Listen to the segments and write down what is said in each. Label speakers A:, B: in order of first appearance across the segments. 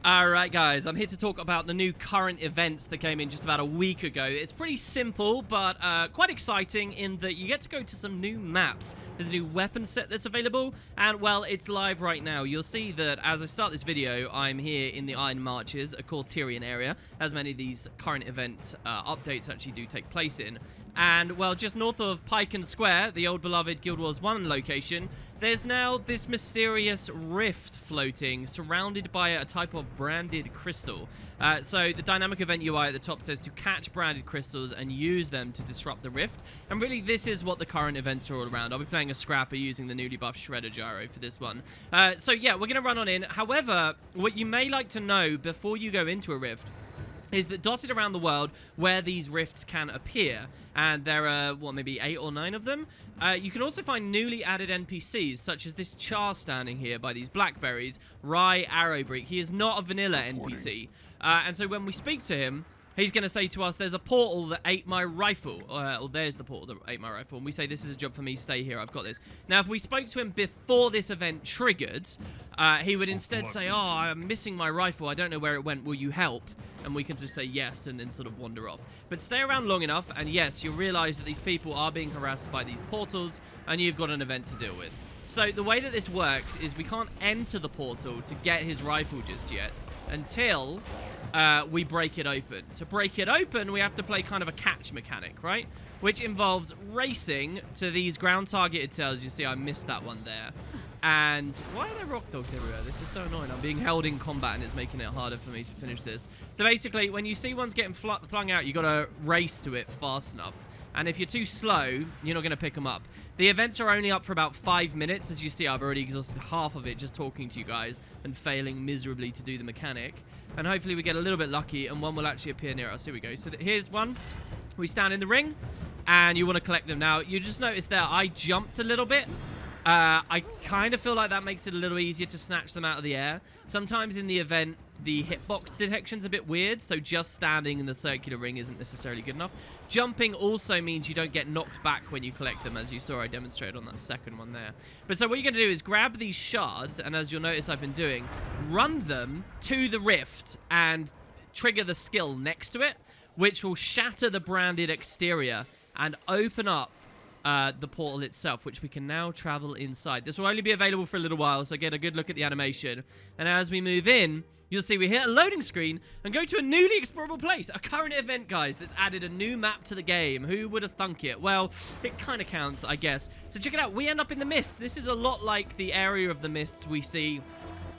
A: Alright guys, I'm here to talk about the new current events that came in just about a week ago. It's pretty simple, but quite exciting in that you get to go to some new maps. There's a new weapon set that's available, and well, it's live right now. You'll see that as I start this video, I'm here in the Iron Marches, a core Tyrian area, as many of these current event updates actually do take place in. And, well, just north of Pike and Square, the old beloved Guild Wars 1 location, there's now this mysterious rift floating, surrounded by a type of branded crystal. So the dynamic event UI at the top says to catch branded crystals and use them to disrupt the rift. And really, this is what the current events are all around. I'll be playing a Scrapper using the newly buffed Shredder Gyro for this one. So yeah, we're going to run on in. However, what you may like to know before you go into a rift is that dotted around the world where these rifts can appear, and there are, what, maybe 8 or 9 of them, you can also find newly added NPCs, such as this Char standing here by these blackberries, Rye Arrowbreak. He is not a vanilla NPC, and so when we speak to him, he's going to say to us, there's a portal that ate my rifle, or there's the portal that ate my rifle, and we say, this is a job for me, stay here, I've got this. Now, if we spoke to him before this event triggered, he would instead say, oh, I'm missing my rifle, I don't know where it went, will you help? And we can just say yes and then sort of wander off. But stay around long enough, and yes, you'll realize that these people are being harassed by these portals, and you've got an event to deal with. So the way that this works is we can't enter the portal to get his rifle just yet until we break it open. To break it open, we have to play kind of a catch mechanic, right? Which involves racing to these ground-targeted tails. You see, I missed that one there. And why are there rock dogs everywhere? This is so annoying. I'm being held in combat and it's making it harder for me to finish this. So basically, when you see one's getting flung out, you got to race to it fast enough. And if you're too slow, you're not going to pick them up. The events are only up for about 5 minutes. As you see, I've already exhausted half of it just talking to you guys and failing miserably to do the mechanic. And hopefully we get a little bit lucky and one will actually appear near us. Here we go. So here's one. We stand in the ring and you want to collect them. Now, you just notice there, I jumped a little bit. I kind of feel like that makes it a little easier to snatch them out of the air. Sometimes in the event, the hitbox detection's a bit weird, so just standing in the circular ring isn't necessarily good enough. Jumping also means you don't get knocked back when you collect them, as you saw I demonstrated on that second one there. But so what you're going to do is grab these shards, and as you'll notice I've been doing, run them to the rift and trigger the skill next to it, which will shatter the branded exterior and open up the portal itself, which we can now travel inside. This will only be available for a little while, so get a good look at the animation. And as we move in, you'll see we hit a loading screen and go to a newly explorable place. A current event, guys, that's added a new map to the game. Who would have thunk it? Well, it kind of counts, I guess. So check it out. We end up in the mists. This is a lot like the area of the mists we see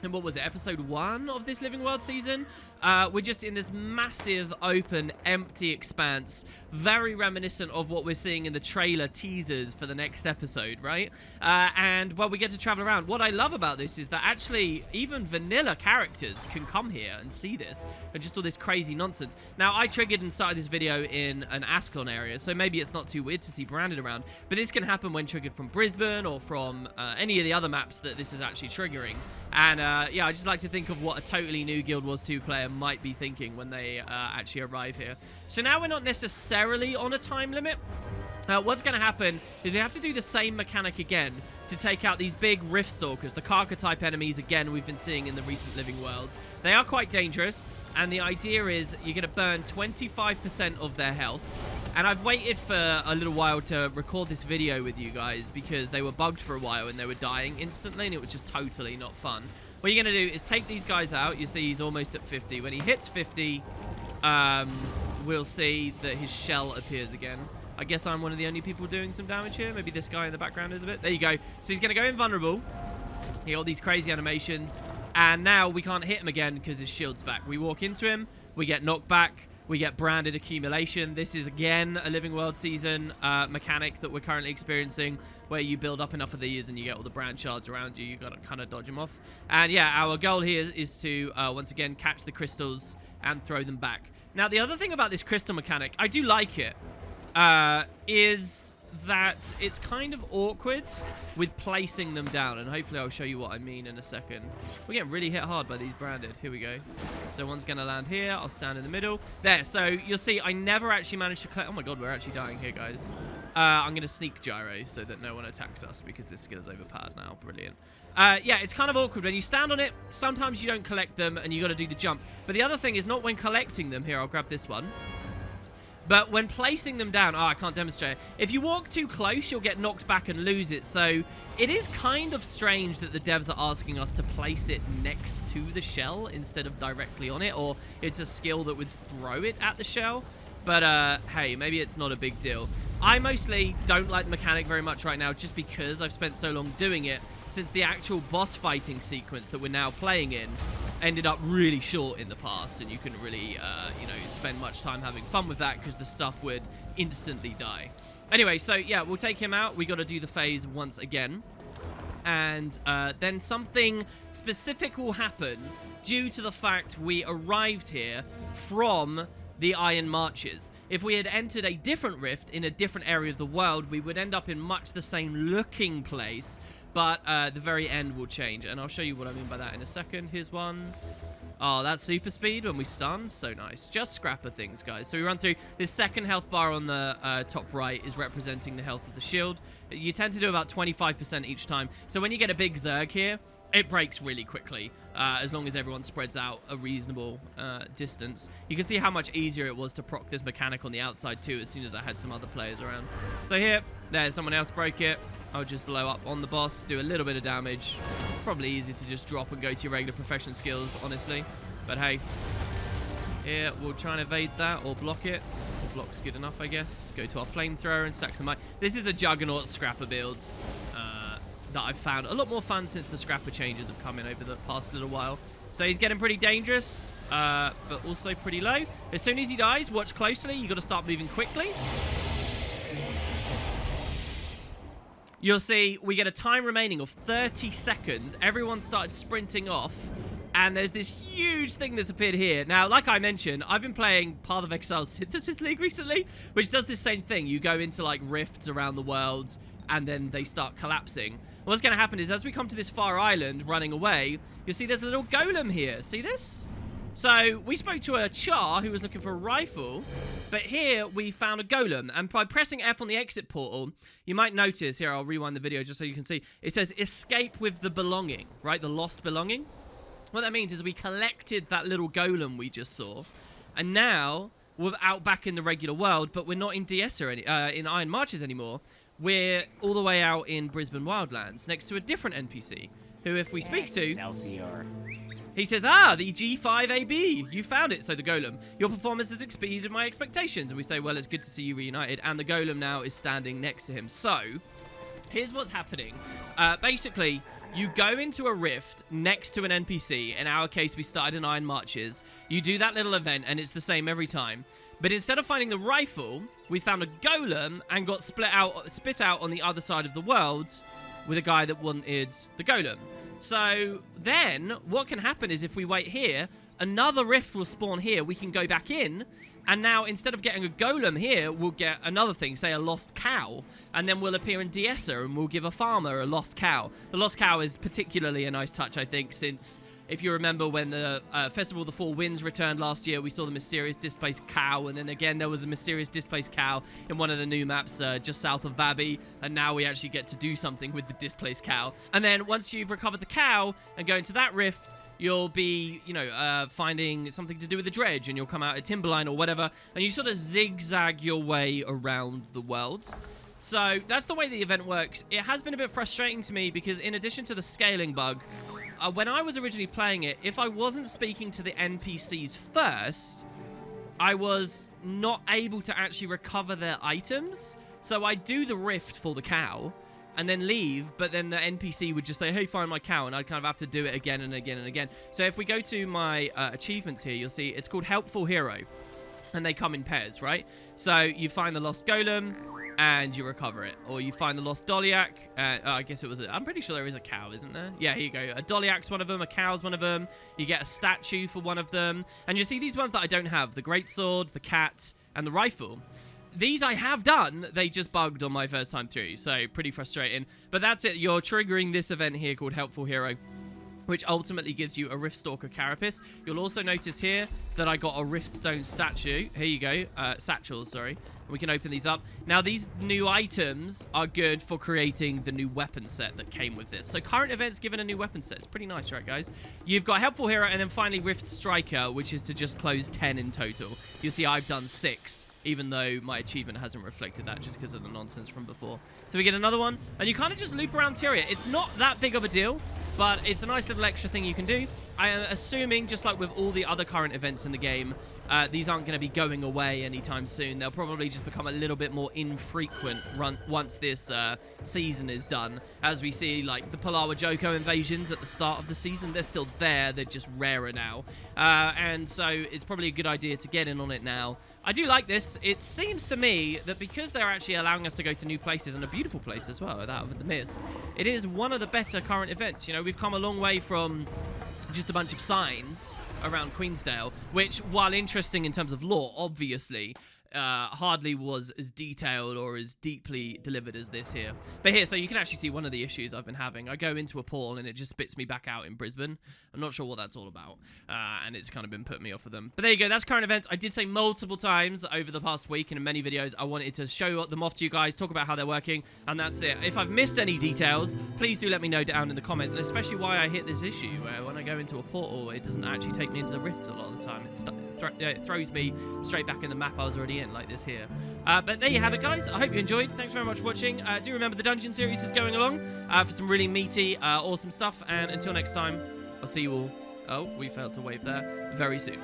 A: in, what was it, episode 1 of this Living World season? We're just in this massive, open, empty expanse, very reminiscent of what we're seeing in the trailer teasers for the next episode, right? And, well, we get to travel around. What I love about this is that actually even vanilla characters can come here and see this, and just all this crazy nonsense. Now, I triggered and started this video in an Ascalon area, so maybe it's not too weird to see branded around, but this can happen when triggered from Brisbane or from any of the other maps that this is actually triggering. And, yeah, I just like to think of what a totally new Guild Wars 2 player might be thinking when they actually arrive here. So now we're not necessarily on a time limit. What's going to happen is we have to do the same mechanic again to take out these big Rift Stalkers, the Karka-type enemies, again, we've been seeing in the recent Living World. They are quite dangerous, and the idea is you're going to burn 25% of their health. And I've waited for a little while to record this video with you guys because they were bugged for a while and they were dying instantly and it was just totally not fun. What you're going to do is take these guys out. You see he's almost at 50. When he hits 50, we'll see that his shell appears again. I guess I'm one of the only people doing some damage here. Maybe this guy in the background is a bit. There you go. So he's going to go invulnerable. He got all these crazy animations. And now we can't hit him again because his shield's back. We walk into him. We get knocked back. We get branded accumulation. This is, again, a Living World season mechanic that we're currently experiencing, where you build up enough of these and you get all the brand shards around you. You got to kind of dodge them off. And, yeah, our goal here is to, once again, catch the crystals and throw them back. Now, the other thing about this crystal mechanic, I do like it, is that it's kind of awkward with placing them down, and hopefully I'll show you what I mean in a second. We're getting really hit hard by these branded. Here we go. So one's going to land here. I'll stand in the middle. There. So you'll see I never actually managed to collect... Oh my god, we're actually dying here, guys. I'm going to sneak gyro so that no one attacks us because this skill is overpowered now. Brilliant. Yeah, it's kind of awkward. When you stand on it, sometimes you don't collect them and you got to do the jump. But the other thing is not when collecting them. Here, I'll grab this one. But when placing them down, I can't demonstrate it. If you walk too close, you'll get knocked back and lose it. So it is kind of strange that the devs are asking us to place it next to the shell instead of directly on it, or it's a skill that would throw it at the shell. But hey, maybe it's not a big deal. I mostly don't like the mechanic very much right now just because I've spent so long doing it, since the actual boss fighting sequence that we're now playing in ended up really short in the past, and you couldn't really, you know, spend much time having fun with that because the stuff would instantly die. Anyway, so yeah, we'll take him out. We got to do the phase once again. And then something specific will happen due to the fact we arrived here from the Iron Marches. If we had entered a different rift in a different area of the world, we would end up in much the same looking place, but the very end will change. And I'll show you what I mean by that in a second. Here's one. Oh, that's super speed when we stun. So nice. Just scrapper things, guys. So we run through. This second health bar on the top right is representing the health of the shield. You tend to do about 25% each time. So when you get a big Zerg here, it breaks really quickly, as long as everyone spreads out a reasonable distance. You can see how much easier it was to proc this mechanic on the outside too, as soon as I had some other players around. So here, there's someone else broke it. I'll just blow up on the boss, do a little bit of damage. Probably easy to just drop and go to your regular profession skills, honestly. But hey, here, we'll try and evade that or block it. Block's good enough, I guess. Go to our flamethrower and stack some might. This is a Juggernaut scrapper build that I've found a lot more fun since the scrapper changes have come in over the past little while. So he's getting pretty dangerous, but also pretty low. As soon as he dies, watch closely. You got to start moving quickly. You'll see we get a time remaining of 30 seconds. Everyone started sprinting off. And there's this huge thing that's appeared here. Now, like I mentioned, I've been playing Path of Exile Synthesis League recently, which does this same thing. You go into, like, rifts around the world, and then they start collapsing. What's going to happen is, as we come to this far island running away, you'll see there's a little golem here. See this? So, we spoke to a Char who was looking for a rifle, but here we found a golem. And by pressing F on the exit portal, you might notice, here, I'll rewind the video just so you can see, it says, escape with the belonging, right? The lost belonging. What that means is we collected that little golem we just saw, and now we're out back in the regular world, but we're not in DS or in Iron Marches anymore. We're all the way out in Brisbane Wildlands, next to a different NPC, who if we speak to,
B: Excelsior.
A: he says, ah, the G5AB, you found it. So the golem, your performance has exceeded my expectations. And we say, well, it's good to see you reunited. And the golem now is standing next to him. So here's what's happening. Basically, you go into a rift next to an NPC. In our case, we started in Iron Marches. You do that little event, and it's the same every time. But instead of finding the rifle, we found a golem and got spit out on the other side of the world with a guy that wanted the golem. So then, what can happen is if we wait here, another rift will spawn here. We can go back in. And now, instead of getting a golem here, we'll get another thing, say a lost cow. And then we'll appear in DSer and we'll give a farmer a lost cow. The lost cow is particularly a nice touch, I think, since if you remember when the Festival of the Four Winds returned last year, we saw the mysterious displaced cow. And then again, there was a mysterious displaced cow in one of the new maps just south of Vabi. And now we actually get to do something with the displaced cow. And then once you've recovered the cow and go into that rift, you'll be, you know, finding something to do with the dredge, and you'll come out at Timberline or whatever, and you sort of zigzag your way around the world. So that's the way the event works. It has been a bit frustrating to me because in addition to the scaling bug, when I was originally playing it, if I wasn't speaking to the NPCs first, I was not able to actually recover their items. So I do the rift for the cow, and then leave, but then the NPC would just say, hey, find my cow, and I'd kind of have to do it again and again and again. So if we go to my achievements here, you'll see it's called Helpful Hero, and they come in pairs, right? So you find the lost golem, and you recover it. Or you find the lost Dolyak, I guess it was, I'm pretty sure there is a cow, isn't there? Yeah, here you go. A Dolyak's one of them, a cow's one of them. You get a statue for one of them. And you see these ones that I don't have, the greatsword, the cat, and the rifle. these I have done. They just bugged on my first time through, so pretty frustrating. But that's it. You're triggering this event here called Helpful Hero, which ultimately gives you a Riftstalker Carapace. You'll also notice here that I got a Riftstone statue. Here you go. Satchels, sorry. We can open these up. Now, these new items are good for creating the new weapon set that came with this. So, current events given a new weapon set. It's pretty nice, right, guys? You've got Helpful Hero and then finally Rift Striker, which is to just close 10 in total. You'll see I've done 6, even though my achievement hasn't reflected that just because of the nonsense from before. So, we get another one, and you kind of just loop around Tyria. It's not that big of a deal, but it's a nice little extra thing you can do. I am assuming, just like with all the other current events in the game, these aren't going to be going away anytime soon. They'll probably just become a little bit more infrequent once this season is done. As we see, like, the Palawa Joko invasions at the start of the season, they're still there. They're just rarer now. And so it's probably a good idea to get in on it now. I do like this. It seems to me that because they're actually allowing us to go to new places, and a beautiful place as well, that of the Mist, it is one of the better current events. You know, we've come a long way from just a bunch of signs around Queensdale, which, while interesting in terms of lore, obviously, hardly was as detailed or as deeply delivered as this here. But here, so you can actually see one of the issues I've been having. I go into a portal and it just spits me back out in Brisbane. I'm not sure what that's all about, and it's kind of been putting me off of them. But there you go, that's current events. I did say multiple times over the past week and in many videos I wanted to show them off to you guys, talk about how they're working, and that's it. If I've missed any details, please do let me know down in the comments, and especially why I hit this issue, where when I go into a portal, it doesn't actually take me into the rifts a lot of the time. It throws me straight back in the map I was already in, like this here. But there you have it, guys. I hope you enjoyed. Thanks very much for watching. Do remember the dungeon series is going along for some really meaty, awesome stuff. And until next time, I'll see you all. Oh, we failed to wave there. Very soon.